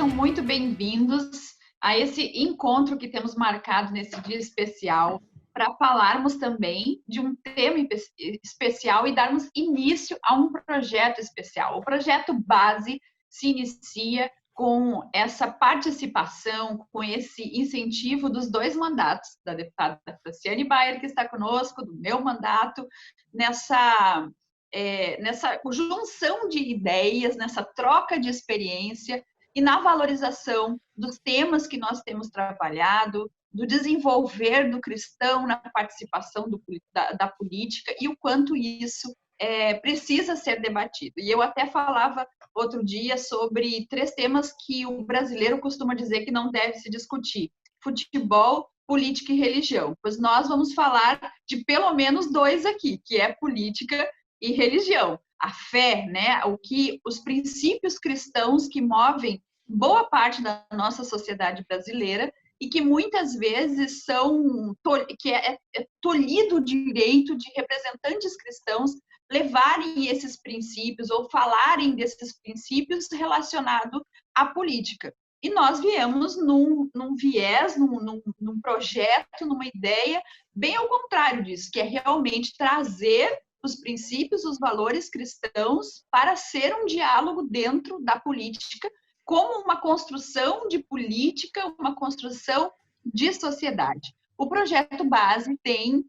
Sejam muito bem-vindos a esse encontro que temos marcado nesse dia especial para falarmos também de um tema especial e darmos início a um projeto especial. O projeto Base se inicia com essa participação, com esse incentivo dos dois mandatos, da deputada Franciane Bayer, que está conosco, do meu mandato, nessa junção de ideias, nessa troca de experiência e na valorização dos temas que nós temos trabalhado, do desenvolver do cristão na participação da política e o quanto isso precisa ser debatido. E eu até falava outro dia sobre 3 temas que o brasileiro costuma dizer que não deve se discutir: futebol, política e religião. Pois nós vamos falar de pelo menos 2 aqui, que é política e religião. A fé, né? Os princípios cristãos que movem boa parte da nossa sociedade brasileira e que muitas vezes é tolhido o direito de representantes cristãos levarem esses princípios ou falarem desses princípios relacionados à política. E nós viemos num viés, num projeto, numa ideia bem ao contrário disso, que é realmente trazer os princípios, os valores cristãos para ser um diálogo dentro da política, como uma construção de política, uma construção de sociedade. O projeto Base tem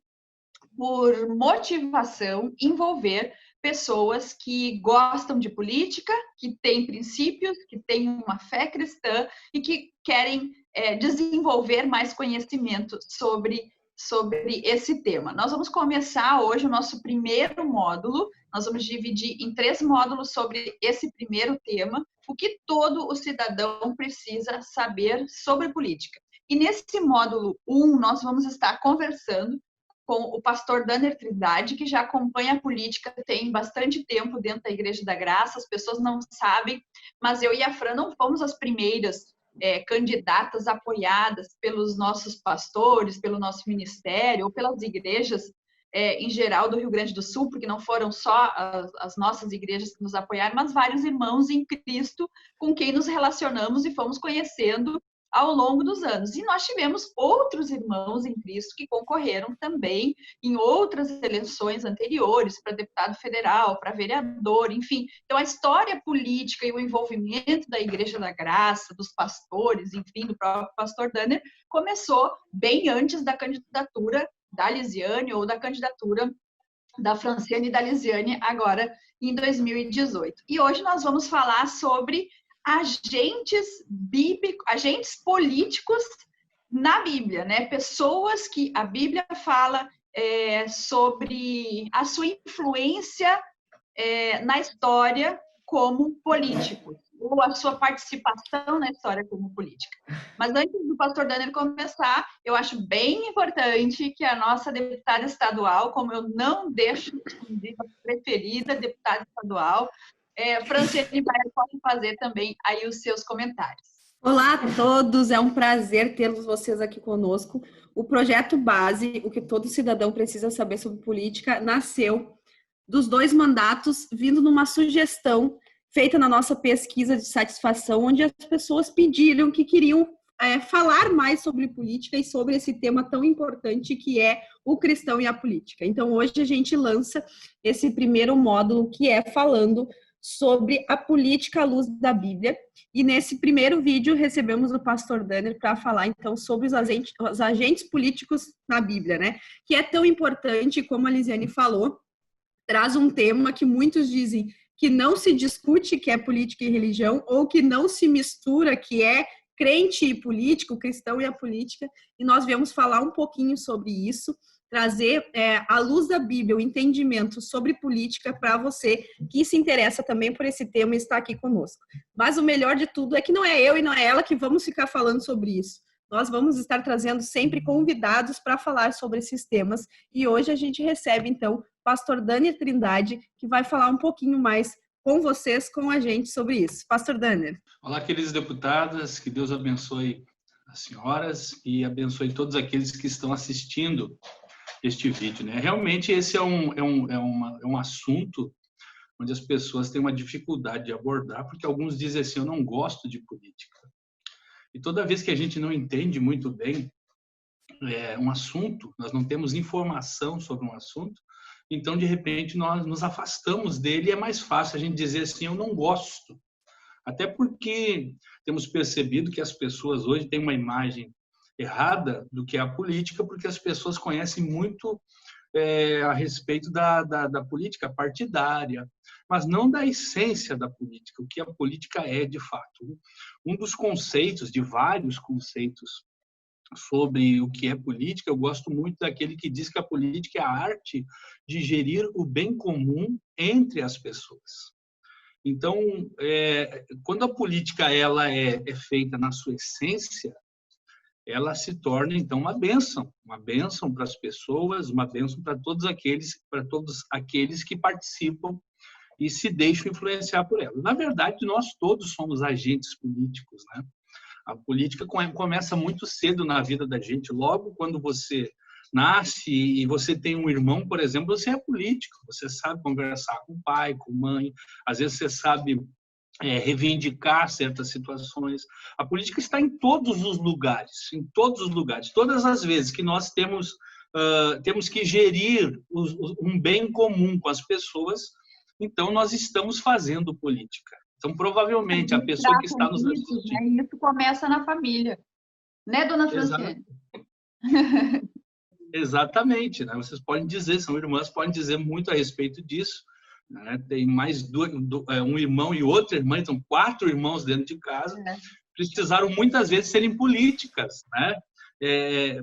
por motivação envolver pessoas que gostam de política, que têm princípios, que têm uma fé cristã e que querem desenvolver mais conhecimento sobre esse tema. Nós vamos começar hoje o nosso primeiro módulo, nós vamos dividir em 3 módulos sobre esse primeiro tema, o que todo o cidadão precisa saber sobre política. E nesse módulo 1, nós vamos estar conversando com o pastor Danner Trindade, que já acompanha a política tem bastante tempo dentro da Igreja da Graça, as pessoas não sabem, mas eu e a Fran não fomos as primeiras candidatas apoiadas pelos nossos pastores, pelo nosso ministério, ou pelas igrejas em geral do Rio Grande do Sul, porque não foram só as nossas igrejas que nos apoiaram, mas vários irmãos em Cristo com quem nos relacionamos e fomos conhecendo ao longo dos anos. E nós tivemos outros irmãos em Cristo que concorreram também em outras eleições anteriores, para deputado federal, para vereador, enfim. Então, a história política e o envolvimento da Igreja da Graça, dos pastores, enfim, do próprio pastor Danner, começou bem antes da candidatura da Lisiane ou da candidatura da Franciane e da Lisiane agora em 2018. E hoje nós vamos falar sobre agentes políticos na Bíblia, né? Pessoas que a Bíblia fala sobre a sua influência na história como políticos, ou a sua participação na história como política. Mas antes do pastor Danner começar, eu acho bem importante que a nossa deputada estadual, como eu não deixo de a preferida deputada estadual, Franciane Bayer, pode fazer também aí os seus comentários. Olá a todos, é um prazer tê-los vocês aqui conosco. O projeto Base, o que todo cidadão precisa saber sobre política, nasceu dos 2 mandatos, vindo numa sugestão feita na nossa pesquisa de satisfação, onde as pessoas pediram que queriam falar mais sobre política e sobre esse tema tão importante que é o cristão e a política. Então, hoje a gente lança esse primeiro módulo que é falando sobre a política à luz da Bíblia. E nesse primeiro vídeo recebemos o pastor Danner para falar então sobre os agentes políticos na Bíblia, né? Que é tão importante, como a Lisiane falou, traz um tema que muitos dizem que não se discute, que é política e religião, ou que não se mistura, que é crente e político, o cristão e a política, e nós viemos falar um pouquinho sobre isso, trazer à luz da Bíblia o entendimento sobre política para você que se interessa também por esse tema e está aqui conosco. Mas o melhor de tudo é que não é eu e não é ela que vamos ficar falando sobre isso. Nós vamos estar trazendo sempre convidados para falar sobre esses temas e hoje a gente recebe então pastor Danner Trindade, que vai falar um pouquinho mais com vocês, com a gente sobre isso. Pastor Danner. Olá, queridas deputadas, que Deus abençoe as senhoras e abençoe todos aqueles que estão assistindo este vídeo, né? Realmente esse é um assunto onde as pessoas têm uma dificuldade de abordar, porque alguns dizem assim, eu não gosto de política. E toda vez que a gente não entende muito bem um assunto, nós não temos informação sobre um assunto, então, de repente, nós nos afastamos dele e é mais fácil a gente dizer assim, eu não gosto. Até porque temos percebido que as pessoas hoje têm uma imagem errada do que é a política, porque as pessoas conhecem muito a respeito da política partidária, mas não da essência da política, o que a política é de fato. Um dos conceitos, de vários conceitos sobre o que é política, eu gosto muito daquele que diz que a política é a arte de gerir o bem comum entre as pessoas. Então, quando a política ela é feita na sua essência, ela se torna então uma bênção para as pessoas, uma bênção para todos aqueles que participam e se deixam influenciar por ela. Na verdade, nós todos somos agentes políticos, né? A política começa muito cedo na vida da gente. Logo quando você nasce e você tem um irmão, por exemplo, você é político. Você sabe conversar com o pai, com a mãe. Às vezes você sabe reivindicar certas situações. A política está em todos os lugares, em todos os lugares. Todas as vezes que nós temos que gerir um bem comum com as pessoas, então nós estamos fazendo política. Então, provavelmente, a pessoa que está nos assistindo... Isso começa na família. Né, dona Franciane? Exatamente. Né? Vocês podem dizer, são irmãs, podem dizer muito a respeito disso. Né? Tem mais um irmão e outra irmã, então 4 irmãos dentro de casa. Precisaram muitas vezes serem políticas, né?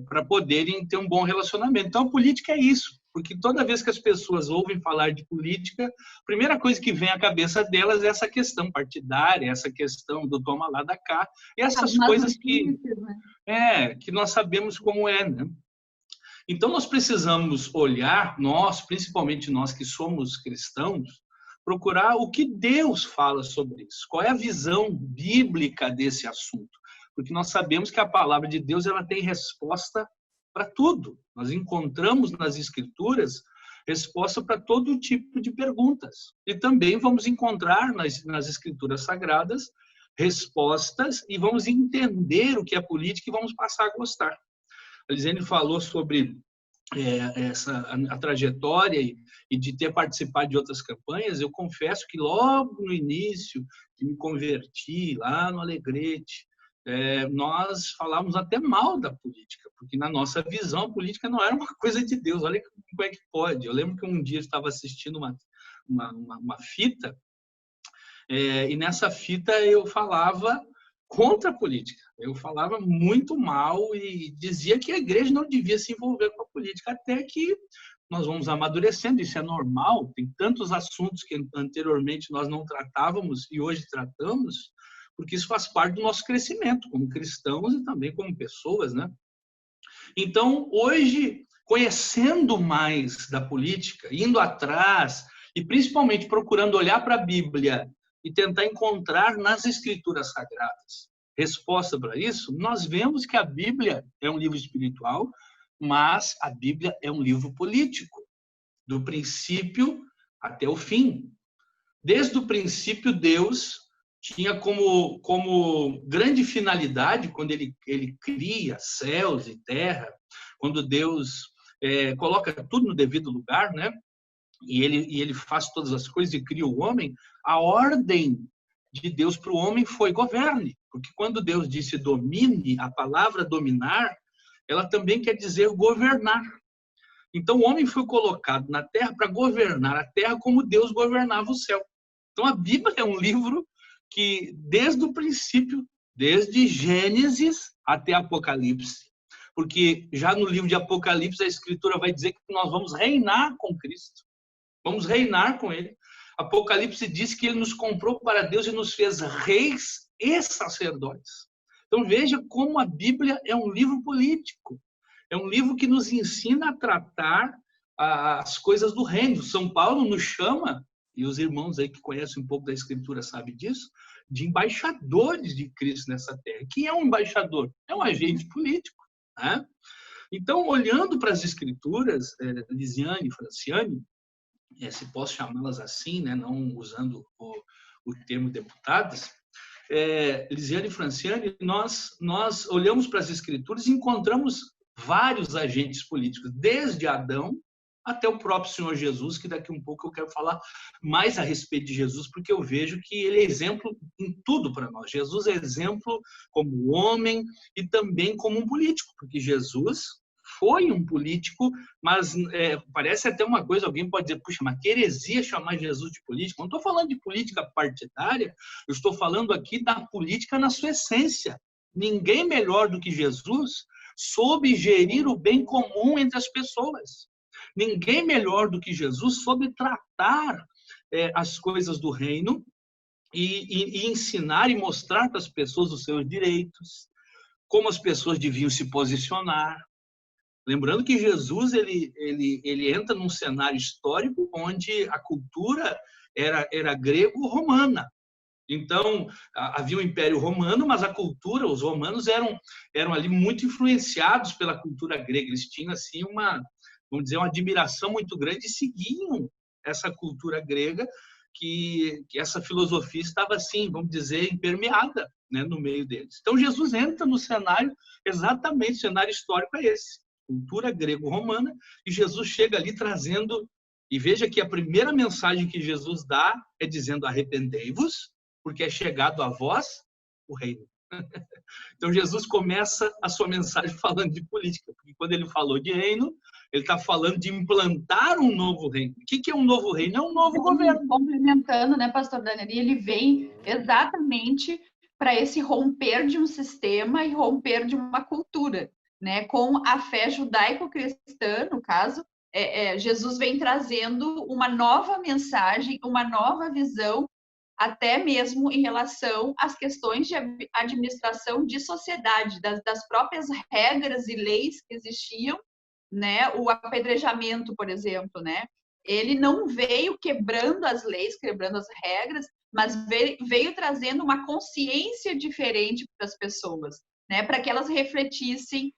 Para poderem ter um bom relacionamento. Então, a política é isso. Porque toda vez que as pessoas ouvem falar de política, a primeira coisa que vem à cabeça delas é essa questão partidária, essa questão do toma lá da cá, e essas coisas que nós sabemos como é, né? Então, nós precisamos olhar, principalmente nós que somos cristãos, procurar o que Deus fala sobre isso, qual é a visão bíblica desse assunto, porque nós sabemos que a palavra de Deus ela tem resposta para tudo. Nós encontramos nas Escrituras resposta para todo tipo de perguntas. E também vamos encontrar nas Escrituras Sagradas respostas e vamos entender o que é política e vamos passar a gostar. A Lisene falou sobre a trajetória e de ter participado de outras campanhas. Eu confesso que logo no início que me converti, lá no Alegrete, nós falávamos até mal da política, porque na nossa visão a política não era uma coisa de Deus. Olha como é que pode. Eu lembro que um dia eu estava assistindo uma fita e nessa fita eu falava contra a política. Eu falava muito mal e dizia que a igreja não devia se envolver com a política, até que nós vamos amadurecendo, isso é normal. Tem tantos assuntos que anteriormente nós não tratávamos e hoje tratamos, porque isso faz parte do nosso crescimento como cristãos e também como pessoas, né? Então, hoje, conhecendo mais da política, indo atrás e principalmente procurando olhar para a Bíblia e tentar encontrar nas Escrituras Sagradas resposta para isso, nós vemos que a Bíblia é um livro espiritual, mas a Bíblia é um livro político, do princípio até o fim. Desde o princípio, Deus tinha como grande finalidade, quando ele cria céus e terra, quando Deus coloca tudo no devido lugar, né? E ele faz todas as coisas e cria o homem, a ordem de Deus para o homem foi governe. Porque quando Deus disse domine, a palavra dominar, ela também quer dizer governar. Então o homem foi colocado na terra para governar a terra como Deus governava o céu. Então a Bíblia é um livro que desde o princípio, desde Gênesis até Apocalipse, porque já no livro de Apocalipse a Escritura vai dizer que nós vamos reinar com Cristo. Vamos reinar com Ele. Apocalipse diz que Ele nos comprou para Deus e nos fez reis e sacerdotes. Então veja como a Bíblia é um livro político. É um livro que nos ensina a tratar as coisas do reino. São Paulo nos chama, e os irmãos aí que conhecem um pouco da Escritura sabem disso, de embaixadores de Cristo nessa terra. Quem é um embaixador? É um agente político, né? Então, olhando para as Escrituras, Lisiane e Franciane, se posso chamá-las assim, né, não usando o termo deputadas, Lisiane e Franciane, nós olhamos para as Escrituras e encontramos vários agentes políticos, desde Adão até o próprio Senhor Jesus, que daqui um pouco eu quero falar mais a respeito de Jesus, porque eu vejo que ele é exemplo em tudo para nós. Jesus é exemplo como homem e também como um político, porque Jesus foi um político, mas parece até uma coisa, alguém pode dizer, puxa, mas que heresia chamar Jesus de político. Não estou falando de política partidária, eu estou falando aqui da política na sua essência. Ninguém melhor do que Jesus soube gerir o bem comum entre as pessoas. Ninguém melhor do que Jesus soube tratar as coisas do reino e ensinar e mostrar para as pessoas os seus direitos, como as pessoas deviam se posicionar. Lembrando que Jesus ele entra num cenário histórico onde a cultura era grego-romana. Então, havia o Império Romano, mas a cultura, os romanos eram ali muito influenciados pela cultura grega. Eles tinham, assim, vamos dizer, uma admiração muito grande e seguiam essa cultura grega, que essa filosofia estava, assim, vamos dizer, impermeada, né, no meio deles. Então, Jesus entra no cenário, exatamente, o cenário histórico é esse, cultura grego-romana, e Jesus chega ali trazendo, e veja que a primeira mensagem que Jesus dá é dizendo: arrependei-vos, porque é chegado a vós o reino. Então, Jesus começa a sua mensagem falando de política, porque quando ele falou de reino, ele está falando de implantar um novo reino. O que é um novo reino? É um novo governo. Complementando, né, pastor Daniel, ele vem exatamente para esse romper de um sistema e romper de uma cultura, né, com a fé judaico-cristã, no caso, Jesus vem trazendo uma nova mensagem, uma nova visão, até mesmo em relação às questões de administração de sociedade, das próprias regras e leis que existiam, né? O apedrejamento, por exemplo, né? Ele não veio quebrando as leis, quebrando as regras, mas veio trazendo uma consciência diferente para as pessoas, né? Para que elas refletissem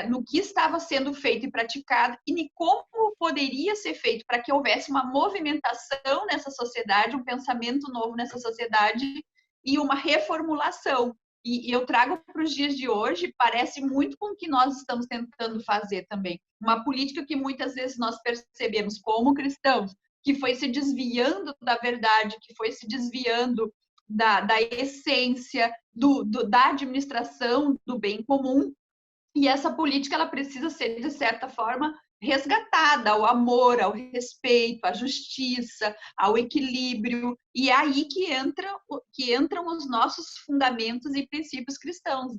no que estava sendo feito e praticado e como poderia ser feito para que houvesse uma movimentação nessa sociedade, um pensamento novo nessa sociedade e uma reformulação. E eu trago para os dias de hoje, parece muito com o que nós estamos tentando fazer também. Uma política que muitas vezes nós percebemos como cristãos, que foi se desviando da verdade, que foi se desviando da essência, da administração do bem comum. E essa política ela precisa ser, de certa forma, resgatada ao amor, ao respeito, à justiça, ao equilíbrio. E é aí que entram os nossos fundamentos e princípios cristãos.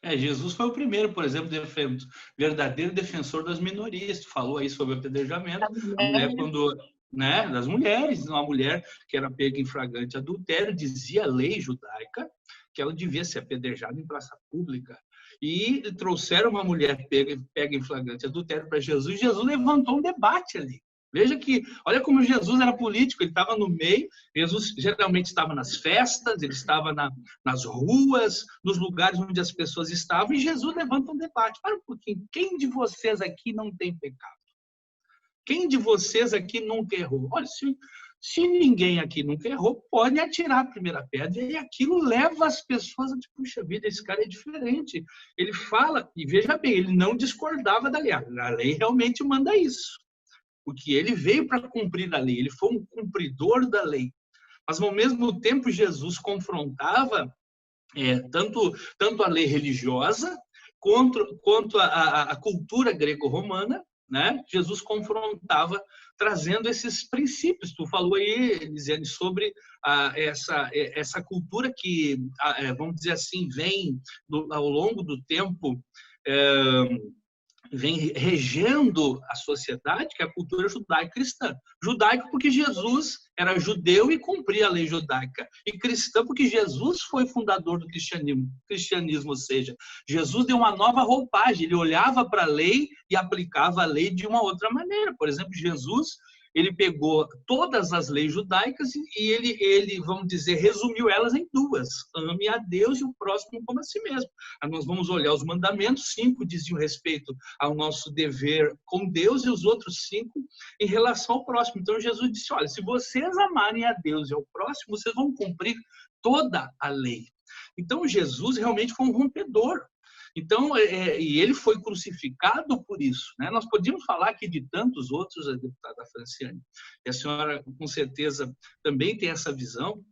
Jesus foi o primeiro, por exemplo, verdadeiro defensor das minorias. Tu falou aí sobre o apedrejamento. A mulher, quando, né, das mulheres, uma mulher que era pega em flagrante adultério, dizia a lei judaica que ela devia ser apedrejada em praça pública. E trouxeram uma mulher pega em flagrante adultério para Jesus, e Jesus levantou um debate ali. Veja que, olha como Jesus era político, ele estava no meio, Jesus geralmente estava nas festas, ele estava nas ruas, nos lugares onde as pessoas estavam, e Jesus levanta um debate. Para um pouquinho, quem de vocês aqui não tem pecado? Quem de vocês aqui nunca errou? Olha, se ninguém aqui nunca errou, pode atirar a primeira pedra, e aquilo leva as pessoas a dizer, puxa vida, esse cara é diferente. Ele fala, e veja bem, ele não discordava da lei. A lei realmente manda isso. Porque ele veio para cumprir a lei, ele foi um cumpridor da lei. Mas, ao mesmo tempo, Jesus confrontava tanto a lei religiosa quanto a cultura greco-romana, né? Jesus confrontava, trazendo esses princípios. Tu falou aí, Lisiane, sobre essa cultura que, vamos dizer assim, vem ao longo do tempo, vem regendo a sociedade, que é a cultura judaico-cristã. Judaico porque Jesus era judeu e cumpria a lei judaica. E cristã porque Jesus foi fundador do cristianismo, ou seja, Jesus deu uma nova roupagem, ele olhava para a lei e aplicava a lei de uma outra maneira. Por exemplo, Jesus, ele pegou todas as leis judaicas e ele, vamos dizer, resumiu elas em duas: ame a Deus e o próximo como a si mesmo. Nós vamos olhar os mandamentos, 5 diziam respeito ao nosso dever com Deus e os outros 5 em relação ao próximo. Então Jesus disse: olha, se vocês amarem a Deus e ao próximo, vocês vão cumprir toda a lei. Então Jesus realmente foi um rompedor. Então, e ele foi crucificado por isso, né? Nós podíamos falar aqui de tantos outros, a deputada Franciane, e a senhora com certeza também tem essa visão,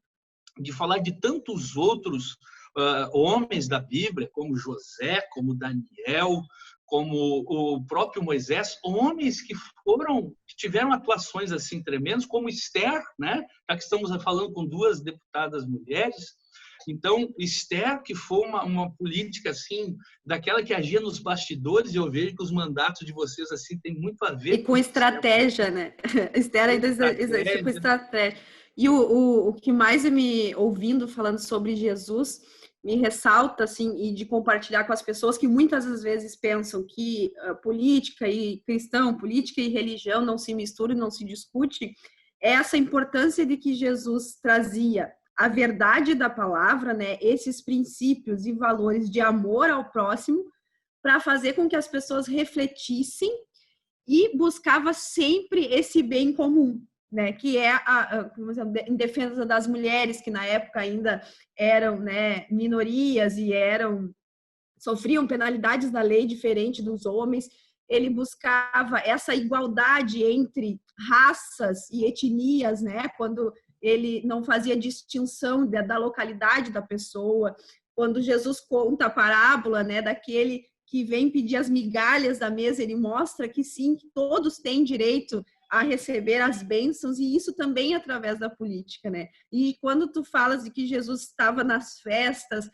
de falar de tantos outros homens da Bíblia, como José, como Daniel, como o próprio Moisés, homens que tiveram atuações assim tremendas, como Esther, né? Já que estamos falando com 2 deputadas mulheres. Então, Esther, que foi uma política assim, daquela que agia nos bastidores, e eu vejo que os mandatos de vocês assim tem muito a ver com estratégia, né? Esther ainda exercia com estratégia. E o que mais me ouvindo falando sobre Jesus me ressalta assim, e de compartilhar com as pessoas que muitas vezes pensam que política e cristão, política e religião não se misturam, não se discute, é essa importância de que Jesus trazia a verdade da palavra, né, esses princípios e valores de amor ao próximo, para fazer com que as pessoas refletissem e buscava sempre esse bem comum, né, que é em defesa das mulheres, que na época ainda eram, né, minorias e sofriam penalidades da lei diferente dos homens. Ele buscava essa igualdade entre raças e etnias, né, quando ele não fazia distinção da localidade da pessoa. Quando Jesus conta a parábola, né, daquele que vem pedir as migalhas da mesa, ele mostra que sim, que todos têm direito a receber as bênçãos, e isso também através da política, né? E quando tu falas de que Jesus estava nas festas,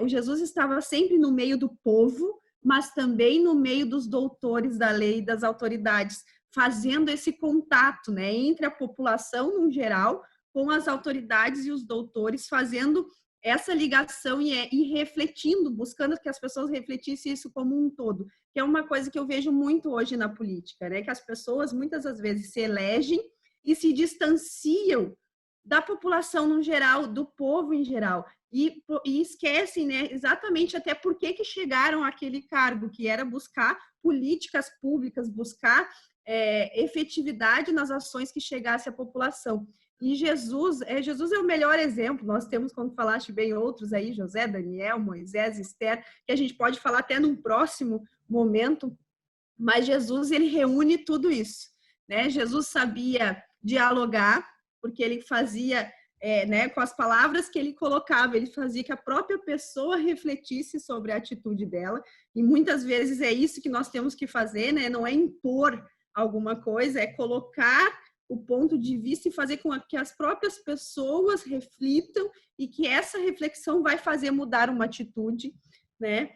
o Jesus estava sempre no meio do povo, mas também no meio dos doutores da lei e das autoridades, fazendo esse contato, né, entre a população no geral com as autoridades e os doutores, fazendo essa ligação e refletindo, buscando que as pessoas refletissem isso como um todo, que é uma coisa que eu vejo muito hoje na política, né, que as pessoas muitas das vezes se elegem e se distanciam da população no geral, do povo em geral, e esquecem, né, exatamente até por que chegaram àquele cargo, que era buscar políticas públicas, buscar efetividade nas ações que chegasse à população. E Jesus é o melhor exemplo. Nós temos, como falaste bem, outros aí, José, Daniel, Moisés, Esther, que a gente pode falar até num próximo momento, mas Jesus, ele reúne tudo isso, né? Jesus sabia dialogar, porque ele fazia, né, com as palavras que ele colocava, ele fazia que a própria pessoa refletisse sobre a atitude dela, e muitas vezes é isso que nós temos que fazer, né? Não é impor alguma coisa, é colocar o ponto de vista e fazer com que as próprias pessoas reflitam, e que essa reflexão vai fazer mudar uma atitude, né?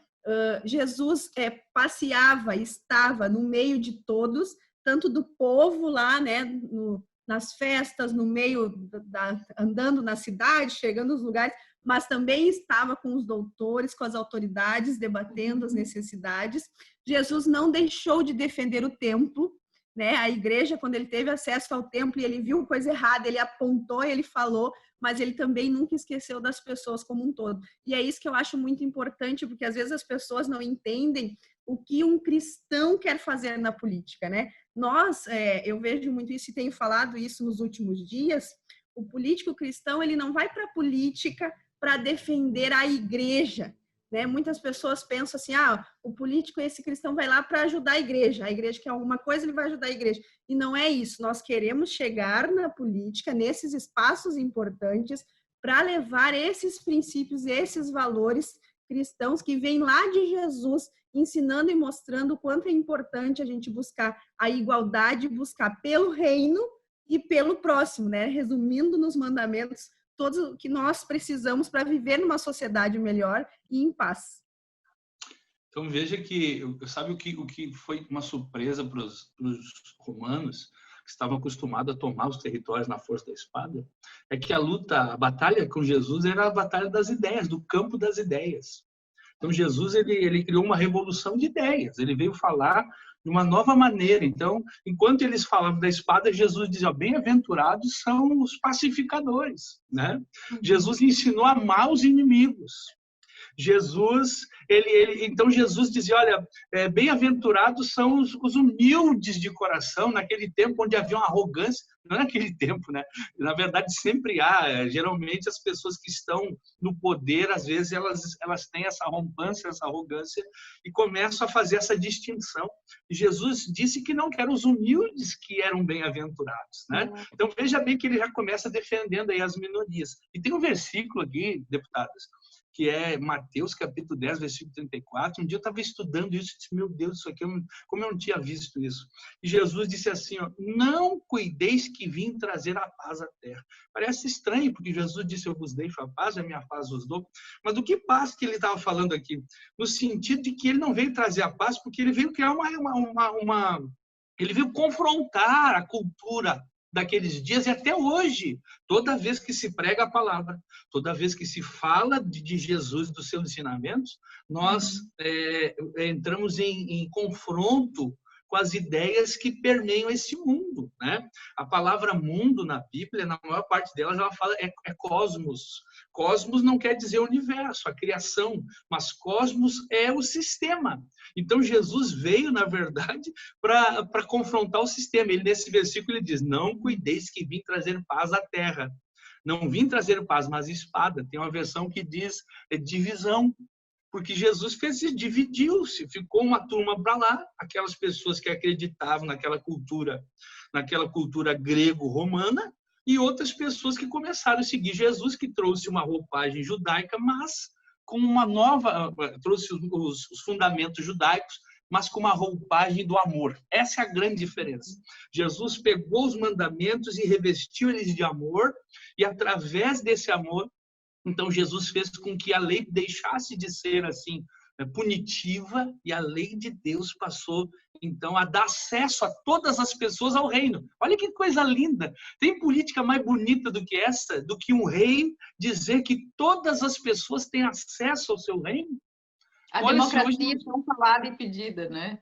Jesus passeava, estava no meio de todos, tanto do povo lá, né, nas festas, no meio andando na cidade, chegando nos lugares, mas também estava com os doutores, com as autoridades, debatendo as necessidades. Jesus não deixou de defender o templo, né? A igreja, quando ele teve acesso ao templo e ele viu coisa errada, ele apontou, ele falou, mas ele também nunca esqueceu das pessoas como um todo. E é isso que eu acho muito importante, porque às vezes as pessoas não entendem o que um cristão quer fazer na política, né? Eu vejo muito isso e tenho falado isso nos últimos dias. O político cristão, ele não vai para a política para defender a igreja, né? Muitas pessoas pensam assim, o político, esse cristão, vai lá para ajudar a igreja quer alguma coisa, ele vai ajudar a igreja. E não é isso. Nós queremos chegar na política, nesses espaços importantes, para levar esses princípios, esses valores cristãos que vêm lá de Jesus, ensinando e mostrando o quanto é importante a gente buscar a igualdade, buscar pelo reino e pelo próximo, né? Resumindo nos mandamentos, todos o que nós precisamos para viver numa sociedade melhor e em paz. Então veja que, sabe o que foi uma surpresa para os romanos, que estavam acostumados a tomar os territórios na força da espada? É que a batalha com Jesus era a batalha das ideias, do campo das ideias. Então, Jesus, ele criou uma revolução de ideias. Ele veio falar de uma nova maneira. Então, enquanto eles falavam da espada, Jesus dizia, bem-aventurados são os pacificadores, né? Jesus ensinou a amar os inimigos. Então Jesus dizia, olha, bem-aventurados são os humildes de coração, naquele tempo onde havia uma arrogância, não é naquele tempo, né? Na verdade, sempre há, geralmente as pessoas que estão no poder, às vezes elas têm essa arrogância, e começam a fazer essa distinção. E Jesus disse que não, que eram os humildes que eram bem-aventurados, né? Então veja bem que ele já começa defendendo aí as minorias. E tem um versículo aqui, deputadas, que é Mateus, capítulo 10, versículo 34. Um dia eu estava estudando isso e disse, meu Deus, isso aqui, como eu não tinha visto isso. E Jesus disse assim, ó, não cuideis que vim trazer a paz à terra. Parece estranho, porque Jesus disse, eu vos deixo a paz, a minha paz vos dou. Mas do que paz que ele estava falando aqui? No sentido de que ele não veio trazer a paz, porque ele veio criar ele veio confrontar a cultura daqueles dias e até hoje, toda vez que se prega a palavra, toda vez que se fala de Jesus, dos seus ensinamentos, nós entramos em confronto com as ideias que permeiam esse mundo, né? A palavra mundo na Bíblia, na maior parte delas, ela fala é cosmos. Cosmos não quer dizer universo, a criação, mas cosmos é o sistema. Então, Jesus veio, na verdade, para confrontar o sistema. Ele, nesse versículo, ele diz, não cuideis que vim trazer paz à terra. Não vim trazer paz, mas espada. Tem uma versão que diz divisão. Porque Jesus fez isso, dividiu-se, ficou uma turma para lá, aquelas pessoas que acreditavam naquela cultura grego-romana, e outras pessoas que começaram a seguir Jesus, que trouxe uma roupagem judaica, mas com uma nova, trouxe os fundamentos judaicos, mas com uma roupagem do amor. Essa é a grande diferença. Jesus pegou os mandamentos e revestiu eles de amor, e através desse amor, então, Jesus fez com que a lei deixasse de ser assim punitiva e a lei de Deus passou, então, a dar acesso a todas as pessoas ao reino. Olha que coisa linda! Tem política mais bonita do que essa? Do que um rei dizer que todas as pessoas têm acesso ao seu reino? A democracia tão falada e pedida, né?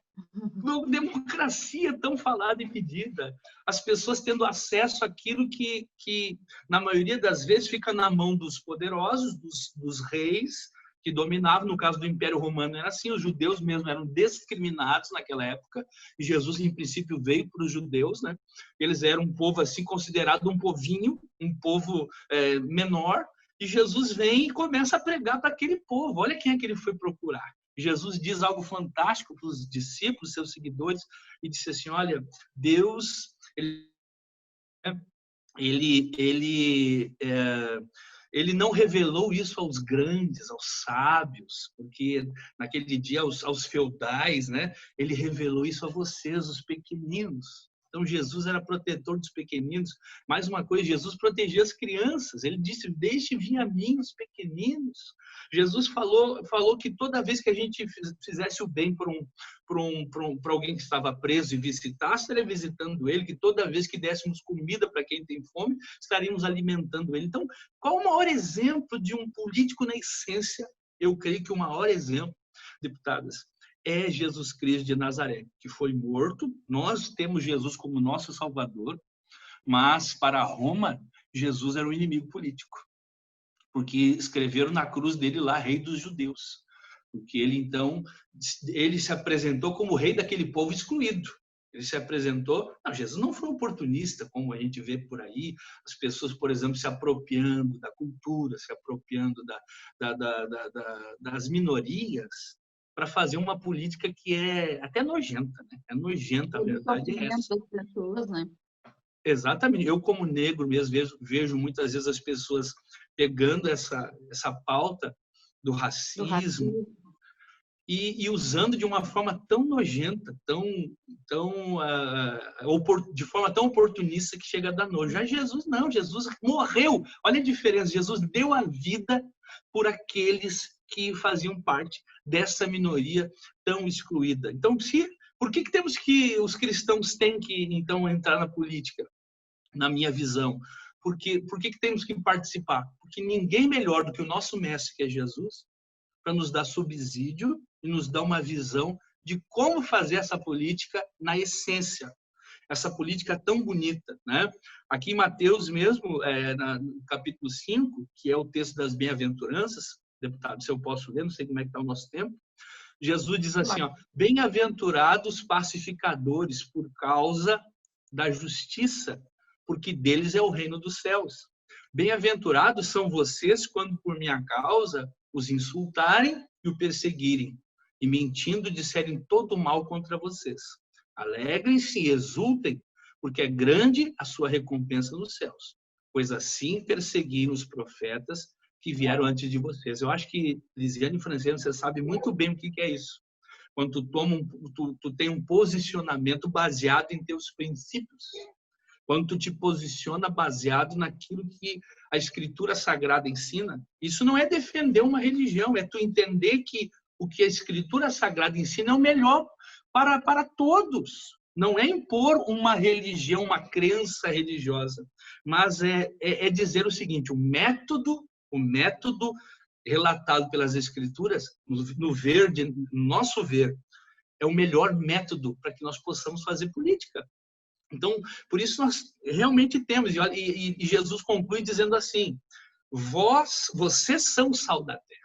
Democracia tão falada e pedida. As pessoas tendo acesso àquilo que na maioria das vezes, fica na mão dos poderosos, dos reis, que dominavam. No caso do Império Romano era assim, os judeus mesmo eram discriminados naquela época, e Jesus, em princípio, veio para os judeus, né? Eles eram um povo assim, considerado um povinho, um povo menor, e Jesus vem e começa a pregar para aquele povo. Olha quem é que ele foi procurar. Jesus diz algo fantástico para os discípulos, seus seguidores, e disse assim, olha, Deus, ele não revelou isso aos grandes, aos sábios, porque naquele dia aos feudais, né? Ele revelou isso a vocês, os pequeninos. Então, Jesus era protetor dos pequeninos. Mais uma coisa, Jesus protegia as crianças. Ele disse, deixe vir a mim os pequeninos. Jesus falou que toda vez que a gente fizesse o bem para alguém que estava preso e visitasse, estaria visitando ele, que toda vez que dessemos comida para quem tem fome, estaríamos alimentando ele. Então, qual o maior exemplo de um político na essência? Eu creio que o maior exemplo, deputadas, é Jesus Cristo de Nazaré, que foi morto. Nós temos Jesus como nosso Salvador, mas para Roma, Jesus era um inimigo político, porque escreveram na cruz dele lá, Rei dos Judeus, porque ele se apresentou como rei daquele povo excluído. Ele se apresentou... Não, Jesus não foi oportunista, como a gente vê por aí, as pessoas, por exemplo, se apropriando da cultura, se apropriando das minorias, para fazer uma política que é até nojenta, né? É nojenta, a verdade é essa. Das pessoas, né? Exatamente. Eu, como negro mesmo, vejo muitas vezes as pessoas pegando essa pauta do racismo e usando de uma forma tão nojenta, de forma tão oportunista que chega a dar nojo. Já Jesus não, Jesus morreu. Olha a diferença, Jesus deu a vida por aqueles que faziam parte dessa minoria tão excluída. Então, por que os cristãos têm que, então, entrar na política, na minha visão? Por que temos que participar? Porque ninguém melhor do que o nosso mestre, que é Jesus, para nos dar subsídio e nos dar uma visão de como fazer essa política na essência, essa política tão bonita, né? Aqui em Mateus mesmo, no capítulo 5, que é o texto das bem-aventuranças, deputado, se eu posso ler, não sei como é que está o nosso tempo, Jesus diz assim, ó, bem-aventurados pacificadores por causa da justiça, porque deles é o reino dos céus. Bem-aventurados são vocês quando por minha causa os insultarem e o perseguirem, e mentindo disserem todo mal contra vocês. Alegrem-se e exultem, porque é grande a sua recompensa nos céus, pois assim perseguiram os profetas que vieram antes de vocês. Eu acho que, Lisiane e Franciane, você sabe muito bem o que é isso. Quando tu tem um posicionamento baseado em teus princípios. Quando tu te posiciona baseado naquilo que a Escritura Sagrada ensina. Isso não é defender uma religião, é tu entender que o que a Escritura Sagrada ensina é o melhor para todos. Não é impor uma religião, uma crença religiosa, mas é dizer o seguinte, o método relatado pelas Escrituras, no nosso ver, é o melhor método para que nós possamos fazer política. Então, por isso nós realmente temos, e Jesus conclui dizendo assim, vocês são o sal da terra.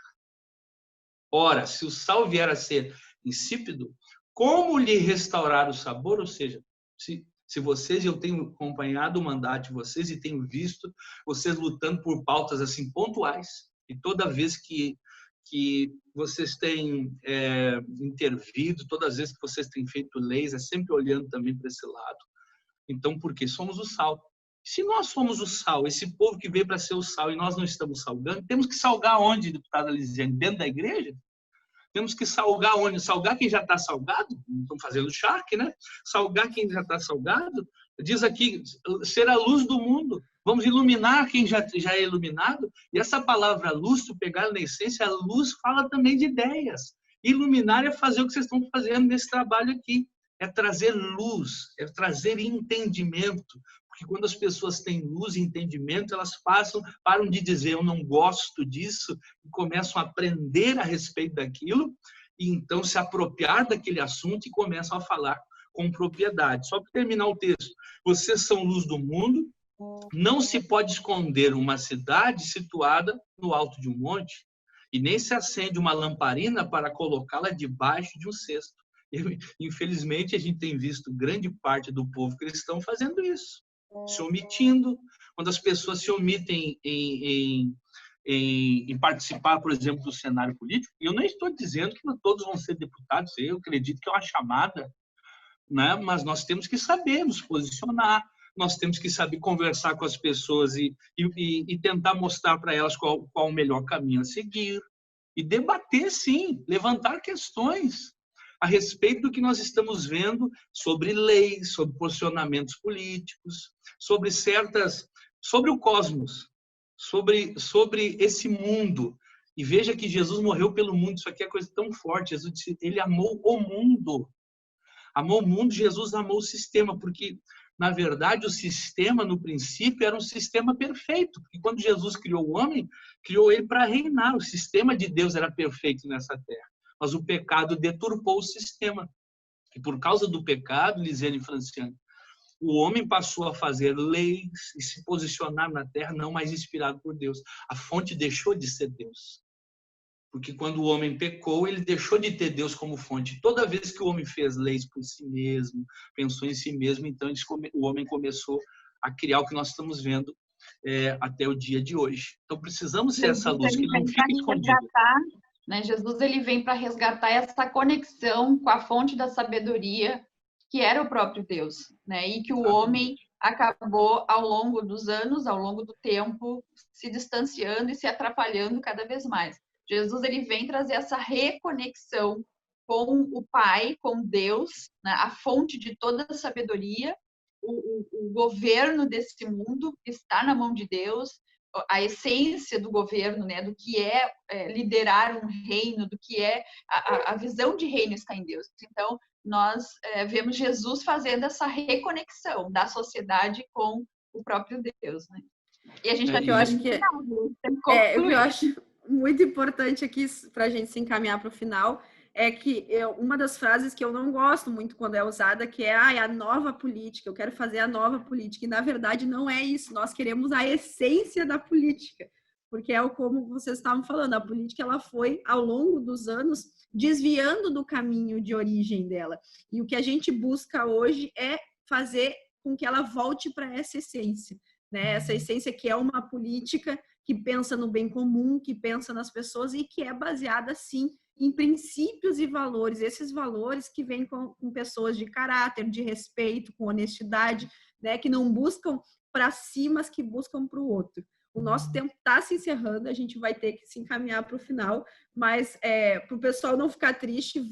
Ora, se o sal vier a ser insípido, como lhe restaurar o sabor? Ou seja, se vocês, eu tenho acompanhado o mandato de vocês e tenho visto vocês lutando por pautas assim pontuais, e toda vez que vocês têm intervido, todas as vezes que vocês têm feito leis, é sempre olhando também para esse lado. Então, por quê? Somos o sal. Se nós somos o sal, esse povo que veio para ser o sal e nós não estamos salgando, temos que salgar onde, deputada Lisiane? Dentro da igreja? Temos que salgar onde? Salgar quem já está salgado? Estão fazendo charque, né? Salgar quem já está salgado? Diz aqui, ser a luz do mundo. Vamos iluminar quem já é iluminado. E essa palavra luz, se pegar na essência, a luz fala também de ideias. Iluminar é fazer o que vocês estão fazendo nesse trabalho aqui. É trazer luz, é trazer entendimento. Porque quando as pessoas têm luz e entendimento, elas param de dizer eu não gosto disso e começam a aprender a respeito daquilo e então se apropriar daquele assunto e começam a falar com propriedade. Só para terminar o texto. Vocês são luz do mundo, não se pode esconder uma cidade situada no alto de um monte e nem se acende uma lamparina para colocá-la debaixo de um cesto. Infelizmente, a gente tem visto grande parte do povo cristão fazendo isso, se omitindo. Quando as pessoas se omitem em participar, por exemplo, do cenário político, e eu não estou dizendo que todos vão ser deputados, eu acredito que é uma chamada, né? Mas nós temos que saber nos posicionar, nós temos que saber conversar com as pessoas e tentar mostrar para elas qual o melhor caminho a seguir, e debater, sim, levantar questões a respeito do que nós estamos vendo sobre leis, sobre posicionamentos políticos, sobre o cosmos, sobre esse mundo. E veja que Jesus morreu pelo mundo, isso aqui é coisa tão forte. Jesus disse, ele amou o mundo. Amou o mundo, Jesus amou o sistema, porque, na verdade, o sistema, no princípio, era um sistema perfeito. Porque quando Jesus criou o homem, criou ele para reinar. O sistema de Deus era perfeito nessa terra. Mas o pecado deturpou o sistema. E por causa do pecado, Lisiane e Franciane, o homem passou a fazer leis e se posicionar na terra não mais inspirado por Deus. A fonte deixou de ser Deus. Porque quando o homem pecou, ele deixou de ter Deus como fonte. Toda vez que o homem fez leis por si mesmo, pensou em si mesmo, então o homem começou a criar o que nós estamos vendo até o dia de hoje. Então precisamos ser essa luz que não fica escondida. Né? Jesus ele vem para resgatar essa conexão com a fonte da sabedoria, que era o próprio Deus, né? E que o homem acabou, ao longo dos anos, ao longo do tempo, se distanciando e se atrapalhando cada vez mais. Jesus ele vem trazer essa reconexão com o Pai, com Deus, né? A fonte de toda a sabedoria, o governo desse mundo está na mão de Deus, a essência do governo, né, do que é liderar um reino, do que é a visão de reino está em Deus. Então, nós vemos Jesus fazendo essa reconexão da sociedade com o próprio Deus, né? E a gente vai eu acho que muito importante aqui para a gente se encaminhar para o final é que uma das frases que eu não gosto muito quando é usada, que é a nova política, eu quero fazer a nova política, e na verdade não é isso, nós queremos a essência da política, porque é como vocês estavam falando, a política ela foi, ao longo dos anos, desviando do caminho de origem dela, e o que a gente busca hoje é fazer com que ela volte para essa essência, né? Essa essência que é uma política que pensa no bem comum, que pensa nas pessoas e que é baseada, sim, em princípios e valores, esses valores que vêm com pessoas de caráter, de respeito, com honestidade, né, que não buscam para si, mas que buscam para o outro. O nosso tempo está se encerrando, a gente vai ter que se encaminhar para o final, mas para o pessoal não ficar triste,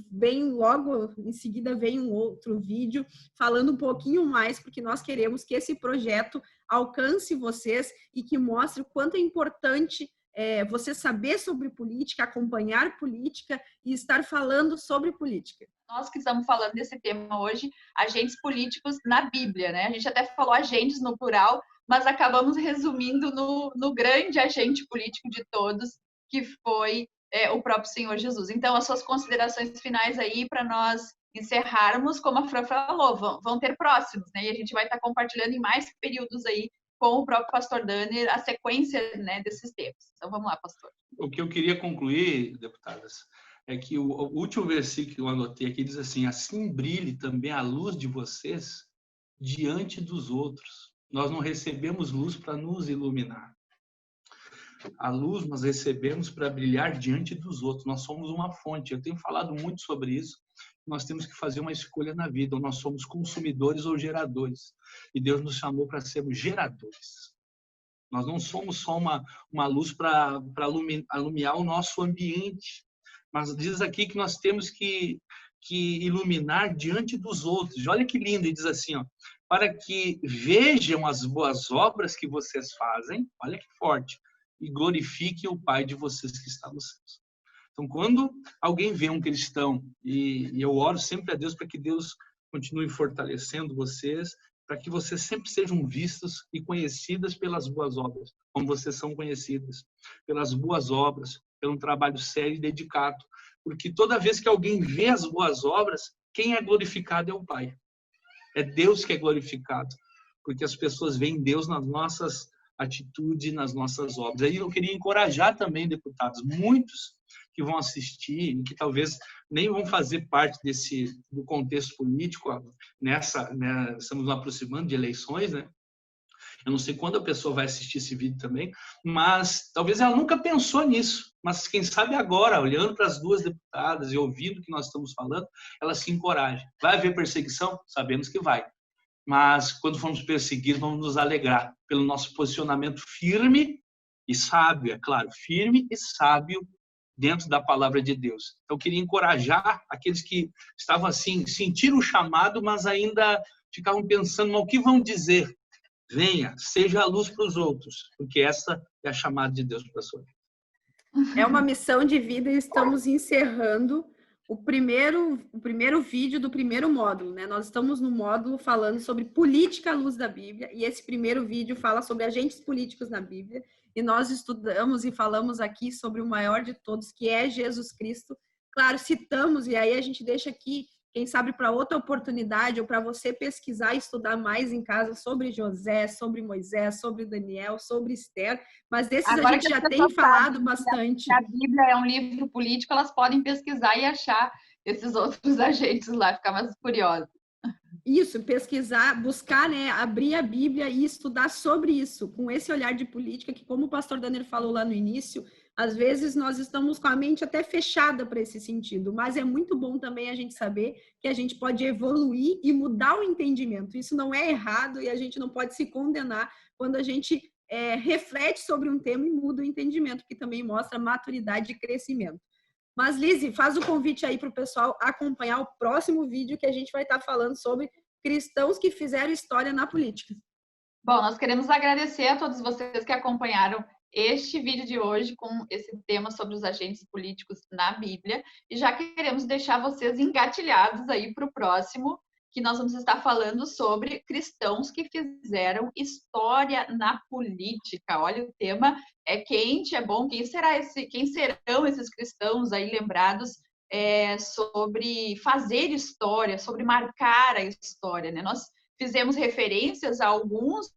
logo em seguida vem um outro vídeo falando um pouquinho mais, porque nós queremos que esse projeto alcance vocês e que mostre o quanto é importante você saber sobre política, acompanhar política e estar falando sobre política. Nós que estamos falando desse tema hoje, agentes políticos na Bíblia, né? A gente até falou agentes no plural, mas acabamos resumindo no grande agente político de todos, que foi o próprio Senhor Jesus. Então, as suas considerações finais aí para nós encerrarmos, como a Fran falou, vão ter próximos, né? E a gente vai estar compartilhando em mais períodos aí com o próprio pastor Dani a sequência, né, desses temas. Então, vamos lá, pastor. O que eu queria concluir, deputadas, é que o último versículo que eu anotei aqui diz assim: assim brilhe também a luz de vocês diante dos outros. Nós não recebemos luz para nos iluminar. A luz nós recebemos para brilhar diante dos outros. Nós somos uma fonte. Eu tenho falado muito sobre isso. Nós temos que fazer uma escolha na vida. Ou nós somos consumidores ou geradores. E Deus nos chamou para sermos geradores. Nós não somos só uma luz para iluminar o nosso ambiente. Mas diz aqui que nós temos que iluminar diante dos outros. Olha que lindo. Ele diz assim, ó, para que vejam as boas obras que vocês fazem. Olha que forte. E glorifiquem o Pai de vocês que está nos céus. Então, quando alguém vê um cristão, e eu oro sempre a Deus para que Deus continue fortalecendo vocês, para que vocês sempre sejam vistas e conhecidas pelas boas obras, como vocês são conhecidas, pelas boas obras, pelo trabalho sério e dedicado. Porque toda vez que alguém vê as boas obras, quem é glorificado é o Pai. É Deus que é glorificado, porque as pessoas veem Deus nas nossas atitudes, nas nossas obras. Aí eu queria encorajar também, deputados, muitos que vão assistir e que talvez nem vão fazer parte do contexto político né, estamos nos aproximando de eleições, né? Eu não sei quando a pessoa vai assistir esse vídeo também, mas talvez ela nunca pensou nisso. Mas quem sabe agora, olhando para as duas deputadas e ouvindo o que nós estamos falando, ela se encoraja. Vai haver perseguição? Sabemos que vai. Mas quando formos perseguidos, vamos nos alegrar pelo nosso posicionamento firme e sábio, é claro, firme e sábio dentro da palavra de Deus. Então, eu queria encorajar aqueles que estavam assim, sentiram o chamado, mas ainda ficavam pensando no que vão dizer. Venha, seja a luz para os outros, porque essa é a chamada de Deus para a sua vida. É uma missão de vida e estamos encerrando o primeiro vídeo do primeiro módulo, né? Nós estamos no módulo falando sobre política à luz da Bíblia, e esse primeiro vídeo fala sobre agentes políticos na Bíblia, e nós estudamos e falamos aqui sobre o maior de todos, que é Jesus Cristo. Claro, citamos, e aí a gente deixa aqui, quem sabe para outra oportunidade, ou para você pesquisar e estudar mais em casa sobre José, sobre Moisés, sobre Daniel, sobre Esther, mas desses agora a gente já tem falado bastante. A Bíblia é um livro político, elas podem pesquisar e achar esses outros agentes lá, ficar mais curiosas. Isso, pesquisar, buscar, né, abrir a Bíblia e estudar sobre isso, com esse olhar de política que, como o pastor Daniel falou lá no início, às vezes nós estamos com a mente até fechada para esse sentido, mas é muito bom também a gente saber que a gente pode evoluir e mudar o entendimento. Isso não é errado e a gente não pode se condenar quando a gente reflete sobre um tema e muda o entendimento, que também mostra maturidade e crescimento. Mas, Lise, faz o convite aí para o pessoal acompanhar o próximo vídeo que a gente vai estar falando sobre cristãos que fizeram história na política. Bom, nós queremos agradecer a todos vocês que acompanharam este vídeo de hoje com esse tema sobre os agentes políticos na Bíblia e já queremos deixar vocês engatilhados aí para o próximo, que nós vamos estar falando sobre cristãos que fizeram história na política. Olha, o tema é quente, é bom. Quem serão esses cristãos aí lembrados sobre fazer história, sobre marcar a história, né? Nós fizemos referências a alguns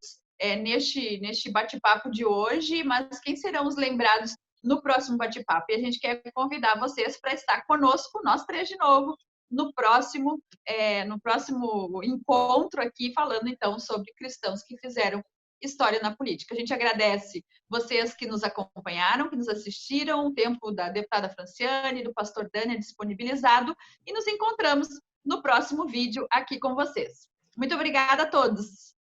neste bate-papo de hoje, mas quem serão os lembrados no próximo bate-papo? E a gente quer convidar vocês para estar conosco, nós três de novo, no próximo encontro aqui, falando então sobre cristãos que fizeram história na política. A gente agradece vocês que nos acompanharam, que nos assistiram, o tempo da deputada Franciane, do pastor Dani disponibilizado, e nos encontramos no próximo vídeo aqui com vocês. Muito obrigada a todos!